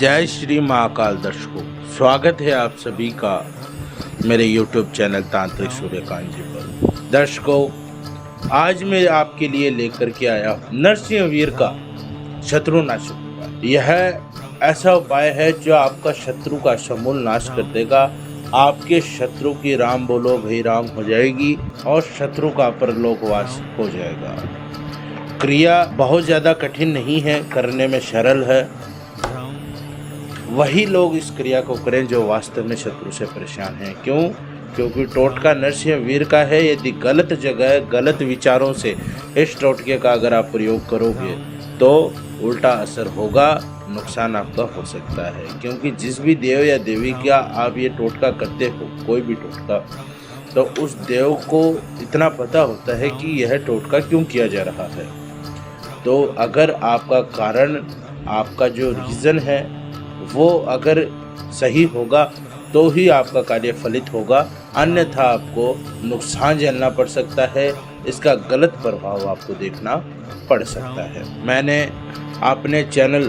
जय श्री महाकाल दर्शकों, स्वागत है आप सभी का मेरे YouTube चैनल तांत्रिक सूर्यकांत जी पर। दर्शकों, आज मैं आपके लिए लेकर के आया नरसिंहवीर का शत्रुनाशक उपाय। यह ऐसा उपाय है जो आपका शत्रु का समूल नाश कर देगा। आपके शत्रु की राम बोलो भई राम हो जाएगी और शत्रु का परलोकवास हो जाएगा। क्रिया बहुत ज़्यादा कठिन नहीं है, करने में सरल है। वही लोग इस क्रिया को करें जो वास्तव में शत्रु से परेशान हैं। क्यों? क्योंकि टोटका नरसिंहवीर का है। यदि गलत जगह गलत विचारों से इस टोटके का अगर आप प्रयोग करोगे तो उल्टा असर होगा, नुकसान आपका हो सकता है। क्योंकि जिस भी देव या देवी का आप ये टोटका करते हो, कोई भी टोटका, तो उस देव को इतना पता होता है कि यह टोटका क्यों किया जा रहा है। तो अगर आपका कारण, आपका जो रीज़न है वो अगर सही होगा तो ही आपका कार्य फलित होगा, अन्यथा आपको नुकसान झेलना पड़ सकता है। इसका गलत प्रभाव आपको देखना पड़ सकता है। मैंने अपने चैनल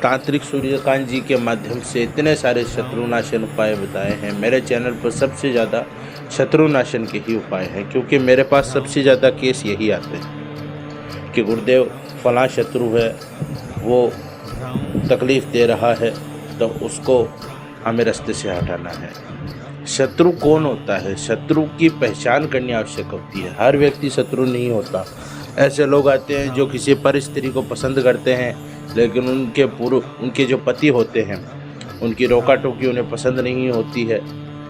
तांत्रिक सूर्यकांत जी के माध्यम से इतने सारे शत्रुनाशन उपाय बताए हैं। मेरे चैनल पर सबसे ज़्यादा शत्रुनाशन के ही उपाय हैं, क्योंकि मेरे पास सबसे ज़्यादा केस यही आते हैं कि गुरुदेव फलां शत्रु है, वो तकलीफ़ दे रहा है, तो उसको हमें रास्ते से हटाना है। शत्रु कौन होता है? शत्रु की पहचान करनी आवश्यक होती है। हर व्यक्ति शत्रु नहीं होता। ऐसे लोग आते हैं जो किसी पर स्त्री को पसंद करते हैं, लेकिन उनके जो पति होते हैं उनकी रोका टोकी उन्हें पसंद नहीं होती है,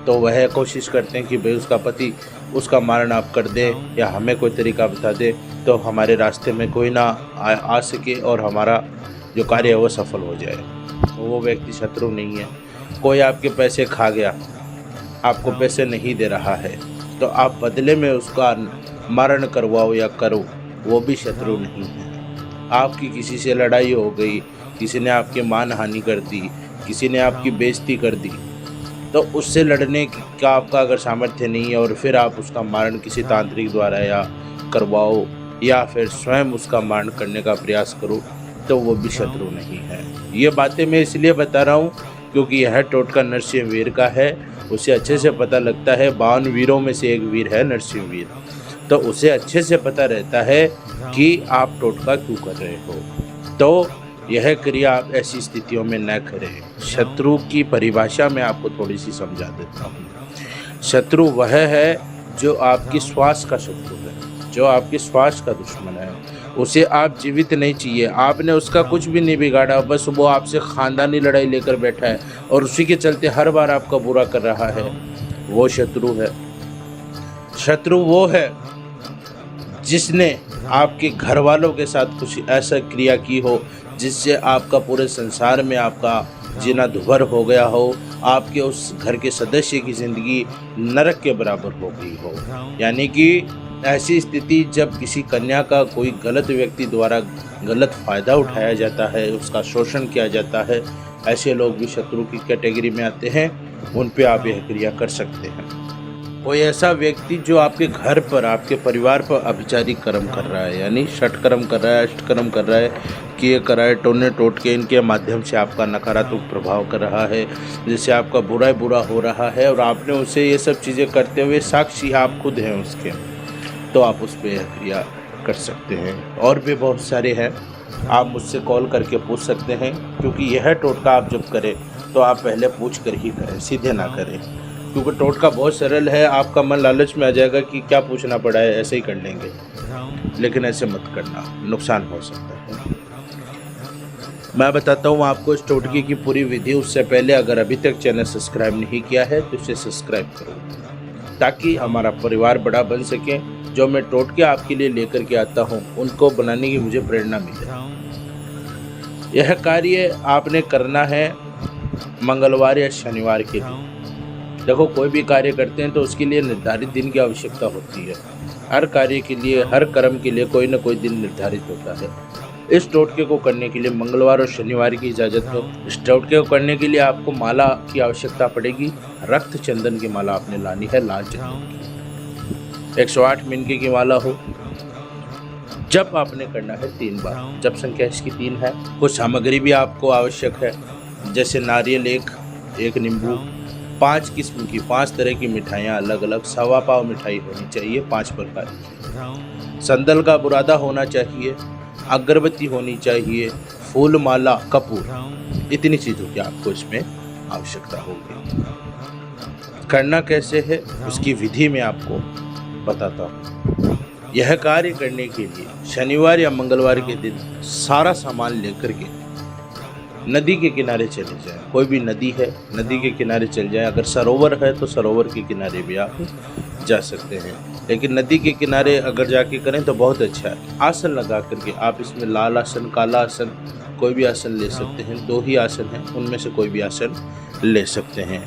तो वह कोशिश करते हैं कि भाई उसका पति उसका मारण आप कर दे या हमें कोई तरीका बता दे तो हमारे रास्ते में कोई ना आ सके और हमारा जो कार्य है वो सफल हो जाए। तो वो व्यक्ति शत्रु नहीं है। कोई आपके पैसे खा गया, आपको पैसे नहीं दे रहा है, तो आप बदले में उसका मारण करवाओ या करो, वो भी शत्रु नहीं है। आपकी किसी से लड़ाई हो गई, किसी ने आपकी मान हानि कर दी, किसी ने आपकी बेइज्जती कर दी, तो उससे लड़ने का आपका अगर सामर्थ्य नहीं है और फिर आप उसका मारण किसी तांत्रिक द्वारा या करवाओ या फिर स्वयं उसका मारण करने का प्रयास करो, तो वो भी शत्रु नहीं है। ये बातें मैं इसलिए बता रहा हूँ क्योंकि यह टोटका नरसिंहवीर का है। उसे अच्छे से पता लगता है, 52 वीरों में से एक वीर है नरसिंहवीर, तो उसे अच्छे से पता रहता है कि आप टोटका क्यों कर रहे हो। तो यह क्रिया आप ऐसी स्थितियों में न करें। शत्रु की परिभाषा में आपको थोड़ी सी समझा देता हूँ। शत्रु वह है जो आपकी श्वास का शत्रु है, जो आपकी श्वास का दुश्मन है। उसे आप जीवित नहीं चाहिए, आपने उसका कुछ भी नहीं बिगाड़ा, बस वो आपसे ख़ानदानी लड़ाई लेकर बैठा है और उसी के चलते हर बार आपका बुरा कर रहा है। वो शत्रु है। शत्रु वो है जिसने आपके घर वालों के साथ कुछ ऐसा क्रिया की हो जिससे आपका पूरे संसार में आपका जीना दुभर हो गया हो, आपके उस घर के सदस्य की ज़िंदगी नरक के बराबर हो गई हो। यानी कि ऐसी स्थिति जब किसी कन्या का कोई गलत व्यक्ति द्वारा गलत फ़ायदा उठाया जाता है, उसका शोषण किया जाता है, ऐसे लोग भी शत्रु की कैटेगरी में आते हैं। उन पे आप यह क्रिया कर सकते हैं। कोई ऐसा व्यक्ति जो आपके घर पर, आपके परिवार पर अभिचारी कर्म कर रहा है, यानी षटकर्म कर रहा है, अष्टकर्म कर रहा है, किए कराए टोने टोटके इनके माध्यम से आपका नकारात्मक प्रभाव कर रहा है, जिससे आपका बुरा हो रहा है और आपने उसे ये सब चीज़ें करते हुए साक्षी आप खुद हैं उसके, तो आप उस पर यह क्रिया कर सकते हैं। और भी बहुत सारे हैं, आप मुझसे कॉल करके पूछ सकते हैं, क्योंकि यह टोटका आप जब करें तो आप पहले पूछ कर ही करें, सीधे ना करें, क्योंकि टोटका बहुत सरल है। आपका मन लालच में आ जाएगा कि क्या पूछना पड़ा है, ऐसे ही कर लेंगे, लेकिन ऐसे मत करना, नुकसान हो सकता है। मैं बताता हूँ आपको इस टोटके की पूरी विधि। उससे पहले अगर अभी तक चैनल सब्सक्राइब नहीं किया है तो इसे सब्सक्राइब करो, ताकि हमारा परिवार बड़ा बन सके। जो मैं टोटके आपके लिए लेकर के आता हूँ उनको बनाने की मुझे प्रेरणा मिले। यह कार्य आपने करना है मंगलवार या शनिवार के दिन। देखो, कोई भी कार्य करते हैं तो उसके लिए निर्धारित दिन की आवश्यकता होती है। हर कार्य के लिए, हर कर्म के लिए कोई ना कोई दिन निर्धारित होता है। इस टोटके को करने के लिए मंगलवार और शनिवार की इजाज़त हो। इस टोटके को करने के लिए आपको माला की आवश्यकता पड़ेगी। रक्त चंदन की माला आपने लानी है, लाल चंदन की। 108 मिनके की माला हो। जप आपने करना है 3 बार। जप संख्या इसकी 3 है। कुछ सामग्री भी आपको आवश्यक है। जैसे नारियल एक नींबू, 5 किस्म की 5 तरह की मिठाइयाँ अलग अलग, सवा पाव मिठाई होनी चाहिए 5 प्रकार की, संदल का बुरादा होना चाहिए, अगरबत्ती होनी चाहिए, फूल माला, कपूर, इतनी चीज़ों की आपको इसमें आवश्यकता होगी। करना कैसे है उसकी विधि मैं आपको बताता हूँ। यह कार्य करने के लिए शनिवार या मंगलवार के दिन सारा सामान लेकर के नदी के किनारे चले जाएं। कोई भी नदी है, नदी के किनारे चले जाएं। अगर सरोवर है तो सरोवर के किनारे भी आप जा सकते हैं, लेकिन नदी के किनारे अगर जाके करें तो बहुत अच्छा है। आसन लगा करके आप इसमें लाल आसन, काला आसन, कोई भी आसन ले सकते हैं। 2 ही आसन हैं, उनमें से कोई भी आसन ले सकते हैं।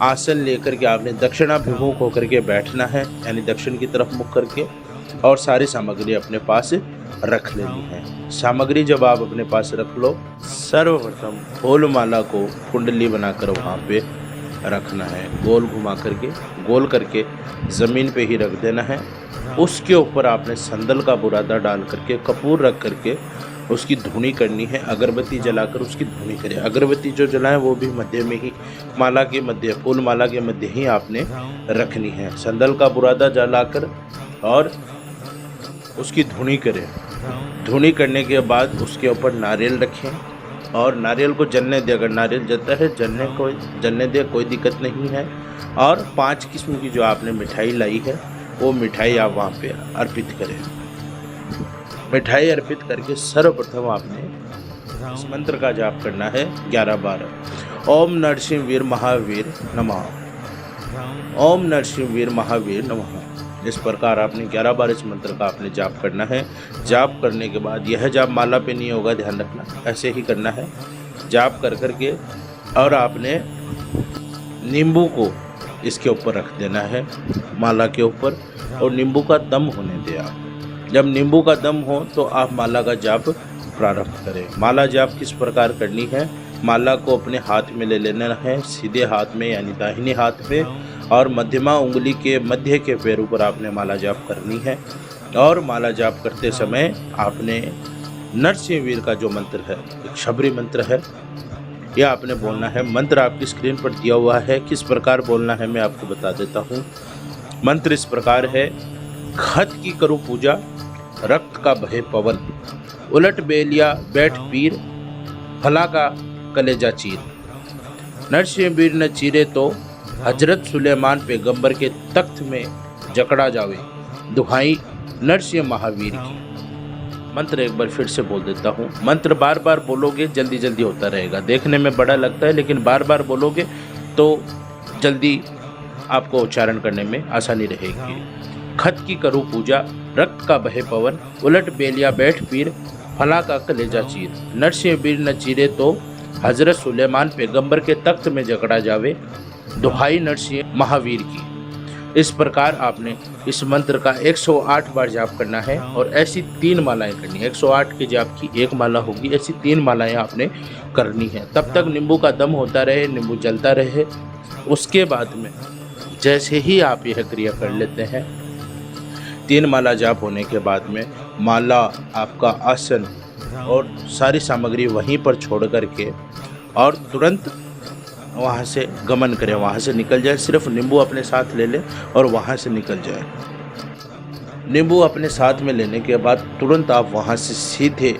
आसन लेकर के आपने दक्षिणाभिमुख होकर के बैठना है, यानी दक्षिण की तरफ मुख करके, और सारी सामग्री अपने पास रख लेनी है। सामग्री जब आप अपने पास रख लो, सर्वप्रथम फूल माला को कुंडली बनाकर वहाँ पे रखना है, गोल घुमा करके, गोल करके ज़मीन पे ही रख देना है। उसके ऊपर आपने संदल का बुरादा डाल करके, कपूर रख करके उसकी धुनी करनी है। अगरबत्ती जलाकर उसकी धुनी करें। अगरबत्ती जो जलाएं वो भी मध्य में ही, माला के मध्य, फूल माला के मध्य ही आपने रखनी है। संदल का बुरादा जलाकर और उसकी धुनी करें। धुनी करने के बाद उसके ऊपर नारियल रखें और नारियल को जलने दे। अगर नारियल जलता है जलने दे, कोई दिक्कत नहीं है। और 5 किस्म की जो आपने मिठाई लाई है वो मिठाई आप वहाँ पे अर्पित करें। मिठाई अर्पित करके सर्वप्रथम आपने इस मंत्र का जाप करना है 11 बार। ओम नरसिंह वीर महावीर नमः। ओम नरसिंह वीर महावीर नमः। इस प्रकार आपने 11 बार इस मंत्र का आपने जाप करना है। जाप करने के बाद यह जाप माला पे नहीं होगा, ध्यान रखना, ऐसे ही करना है। जाप कर करके और आपने नींबू को इसके ऊपर रख देना है, माला के ऊपर, और नींबू का दम होने दें आप। जब नींबू का दम हो तो आप माला का जाप प्रारंभ करें। माला जाप किस प्रकार करनी है? माला को अपने हाथ में ले लेना है, सीधे हाथ में यानी दाहिने हाथ में, और मध्यमा उंगली के मध्य के पैर ऊपर आपने माला जाप करनी है। और माला जाप करते समय आपने नरसिंह वीर का जो मंत्र है, एक शबरी मंत्र है, यह आपने बोलना है। मंत्र आपकी स्क्रीन पर दिया हुआ है, किस प्रकार बोलना है मैं आपको बता देता हूँ। मंत्र इस प्रकार है। खत की करूँ पूजा, रक्त का बहे पवन, उलट बेलिया बैठ पीर, फला का कलेजा चीर। नरसिंह वीर न चीरे तो हजरत सुलेमान पैगंबर के तख्त में जकड़ा जावे, दुहाई नरसिंह महावीर की। मंत्र एक बार फिर से बोल देता हूँ। मंत्र बार बार बोलोगे जल्दी जल्दी होता रहेगा, देखने में बड़ा लगता है, लेकिन बार बार बोलोगे तो जल्दी आपको उच्चारण करने में आसानी रहेगी। खत की करूँ पूजा, रक्त का बहे पवन, उलट बेलिया बैठ पीर, फला का कलेजा चीर। नरसिंह वीर न चीरे तो हजरत सुलेमान पैगंबर के तख्त में जकड़ा जावे, दुहाई नरसिंह महावीर की। इस प्रकार आपने इस मंत्र का 108 बार जाप करना है, और ऐसी 3 मालाएं करनी है। 108 के जाप की 1 माला होगी, ऐसी 3 मालाएं आपने करनी है। तब तक नींबू का दम होता रहे, नींबू जलता रहे। उसके बाद में जैसे ही आप यह क्रिया कर लेते हैं, 3 माला जाप होने के बाद में माला, आपका आसन और सारी सामग्री वहीं पर छोड़ करके और तुरंत वहाँ से गमन करें, वहाँ से निकल जाए। सिर्फ नींबू अपने साथ ले लें और वहाँ से निकल जाए। नींबू अपने साथ में लेने के बाद तुरंत आप वहाँ से सीधे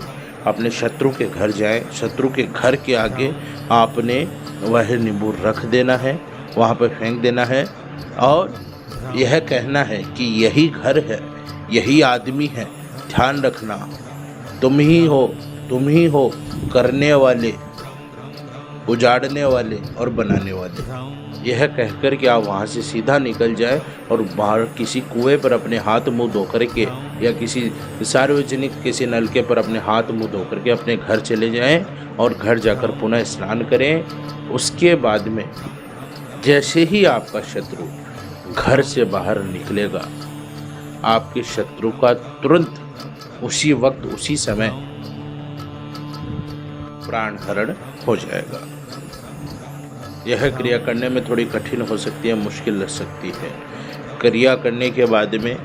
अपने शत्रु के घर जाएं। शत्रु के घर के आगे आपने वह नींबू रख देना है, वहाँ पर फेंक देना है, और यह कहना है कि यही घर है, यही आदमी है, ध्यान रखना, तुम ही हो करने वाले, उजाड़ने वाले और बनाने वाले। यह कहकर के आप वहाँ से सीधा निकल जाए और बाहर किसी कुएं पर अपने हाथ मुंह धो करके, या किसी सार्वजनिक किसी नलके पर अपने हाथ मुंह धो करके अपने घर चले जाएं और घर जाकर पुनः स्नान करें। उसके बाद में जैसे ही आपका शत्रु घर से बाहर निकलेगा, आपके शत्रु का तुरंत उसी वक्त उसी समय प्राण हरण हो जाएगा। यह क्रिया करने में थोड़ी कठिन हो सकती है, मुश्किल लग सकती है। क्रिया करने के बाद में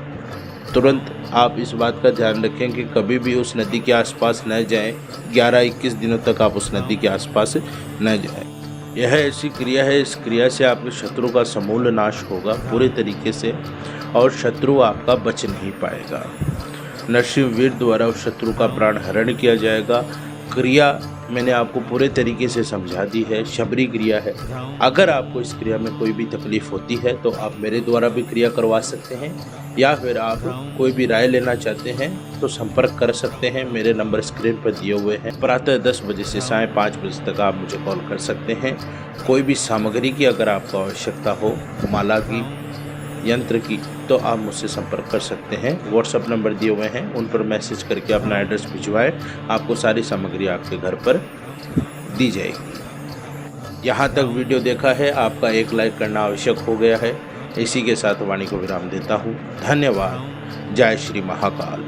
तुरंत आप इस बात का ध्यान रखें कि कभी भी उस नदी के आसपास न जाएं। 11-21 दिनों तक आप उस नदी के आसपास न जाएं। यह ऐसी क्रिया है, इस क्रिया से आपके शत्रु का समूल नाश होगा पूरे तरीके से और शत्रु आपका बच नहीं पाएगा। नरसिंहवीर द्वारा उस शत्रु का प्राण हरण किया जाएगा। क्रिया मैंने आपको पूरे तरीके से समझा दी है, शबरी क्रिया है। अगर आपको इस क्रिया में कोई भी तकलीफ होती है तो आप मेरे द्वारा भी क्रिया करवा सकते हैं, या फिर आप कोई भी राय लेना चाहते हैं तो संपर्क कर सकते हैं। मेरे नंबर स्क्रीन पर दिए हुए हैं। प्रातः 10 बजे से साय 5 बजे तक आप मुझे कॉल कर सकते हैं। कोई भी सामग्री की अगर आपको आवश्यकता हो, माला की, यंत्र की, तो आप मुझसे संपर्क कर सकते हैं। व्हाट्सएप नंबर दिए हुए हैं, उन पर मैसेज करके अपना एड्रेस भिजवाएं। आपको सारी सामग्री आपके घर पर दी जाएगी। यहाँ तक वीडियो देखा है, आपका एक लाइक करना आवश्यक हो गया है। इसी के साथ वाणी को विराम देता हूँ। धन्यवाद। जय श्री महाकाल।